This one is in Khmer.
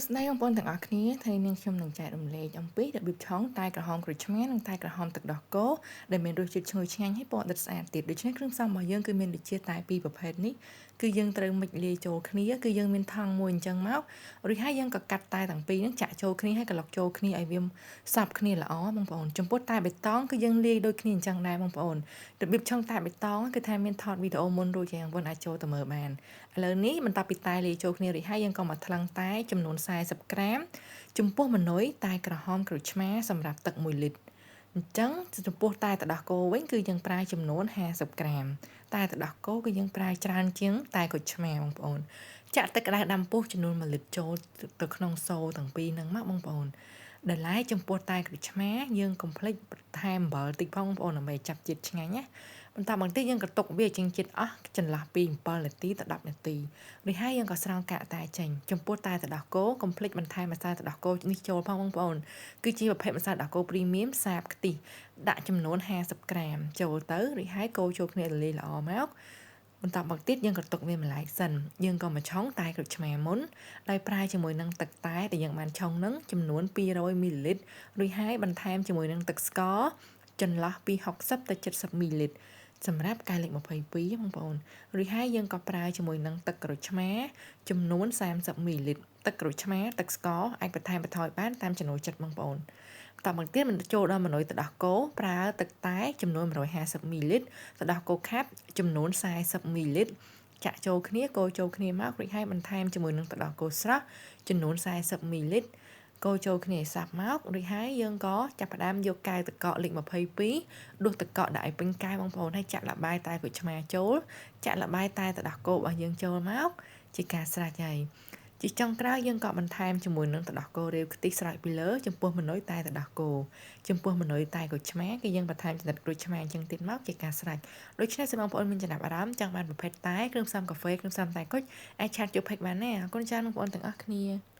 ស្ដីបងប្អូនទាំងអស់គ្នាថ្ងៃនេះខ្ញុំនឹងចែករំលែកអំពីរបៀបឆុងតែក្រហមក្រូចឆ្មានិងតែក្រហមទឹកដោះគោដែលមានរសជាតិឈ្ងុយឆ្ងាញ់ហើយពណ៌ដិតស្អាតទៀតដូច្នេះគ្រឿងផ្សំរបស់យើងគឺមានដូចជាតែពីរប្រភេទនេះគឺយើងត្រូវមិចលាយចូលគ្នាគឺយើងមានថង់មួយអញ្ចឹងមករួចហើយយើងក៏កាត់តែទាំងពីរហ្នឹងចាក់ចូលគ្នាហើយកន្លុកចូលគ្នាឲ្យវាសព្វគ្នាល្អបងប្អូនចំពោះតែបៃតងគឺយើងលាយដូចគ្នាអញ្ចឹងដែរបងប្អូនរបៀបឆុងតែបៃតងគឺថាមានថតវីដេអូមុនរួចហើយបងប្អូនអាចចូលទៅមើលបានឥឡូវនេះបន្ទាប់ពីតែលាយចូលគ្នារួចហើយយើងក៏មកថ្លឹងតែចំនួន40ក្រាមចំពោះម៉នុយតែក្រហមក្រូចឆ្មាសម្រាប់ទឹក1លីត្រអញ្ចឹងចំពោះតែទឹកដោះគោវិញគឺយើងប្រើចំនួន50ក្រាមតែទឹកដោះគោគឺយើងប្រើច្រើនជាងតែក្រូចឆ្មាបងប្អូនចាក់ទឹកក្តៅដាំពុះចំនួន1លីត្រចូលទៅក្នុងសូទាំងពីរហ្នឹងមកបងប្អូនដែលឡែកចំពោះតែក្រូចឆ្មាយើងកុំភ្លេចបន្ថែមអំបិលតិចផងបងប្អូនដើម្បីចាប់ជាតិឆ្ងាញ់ណាបន្តមកទៀតយើងក៏ទុកវាចេញជាតិអស់ចន្លោះពី7នាទីដល់10នាទីរួចហើយយើងក៏ស្រង់កាកតែចេញចំពោះតែទឹកដោះគោកុំភ្លេចបន្ថែមម្សៅទឹកដោះគោនេះចូលផងបងប្អូនគឺជាប្រភេទម្សៅទឹកដោះគោព្រីមៀមសាបខ្ទិះដាក់ចំនួន50ក្រាមចូលទៅរួចហើយកូរចូលគ្នារលាយល្អមកបន្តមកទៀតយើងក៏ទុកវាម្លាយសិនយើងក៏មកឆុងតែក្រូចឆ្មាមុនដោយប្រើជាមួយនឹងទឹកតែដែលយើងបានឆុងនឹងចំនួន200មីលីលីត្ររួចហើយបន្ថែមជាមួយនឹងទឹកស្ករចន្លោះពី60ទៅ70មីលីលីត្រសម្រាប់កែវលេខ22បងប្អូនរួចហើយយើងក៏ប្រើជាមួយនឹងទឹកក្រូចឆ្មាចំនួន30មីលីលីត្រទឹកក្រូចឆ្មាទឹកស្ករអាចបន្ថែមបន្ថយបានតាមចំណូលចិត្តបងប្អូនបន្តមកទៀតមិនចូលដល់ម៉នុយទឹកដោះគោប្រើទឹកតែចំនួន150មីលីលីត្រទឹកដោះគោខាប់ចំនួន40មីលីលីត្រចាក់ចូលគ្នាកូរចូលគ្នាមករួចហើយបន្ថែមជាមួយនឹងទឹកដោះគោស្រស់ចំនួន40មីលីលីត្រកូរចូលគ្នាឲ្យសព្វមករួចហើយយើងក៏ចាប់ផ្ដើមយកកែវទឹកកកលេខ22ដួសទឹកកកដាក់ឲ្យពេញកែវបងប្អូនហើយចាក់ល្បាយតែក្រូចឆ្មាចូលចាក់ល្បាយតែទឹកដោះគោរបស់យើងចូលមកជាការស្រេចហើយជាចុងក្រោយយើងក៏បន្ថែមជាមួយនឹងទឹកដោះគោរាវខ្ទិះស្រោចពីលើចំពោះម៉នុយតែទឹកដោះគោចំពោះម៉នុយតែក្រូចឆ្មាគឺយើងបន្ថែមចំណិតក្រូចឆ្មាអញ្ចឹងទៀតមកជាការស្រេចដូច្នេះសូមបងប្អូនមានចំណាប់អារម្មណ៍ចង់បានប្រភេទតែគ្រឿងផ្សំកាហ្វេគ្រឿងផ្សំតែគុជអាចឆាតចូលពេកបានណាអរគុណច្រើនបងប្អូនទាំងអស់គ្នា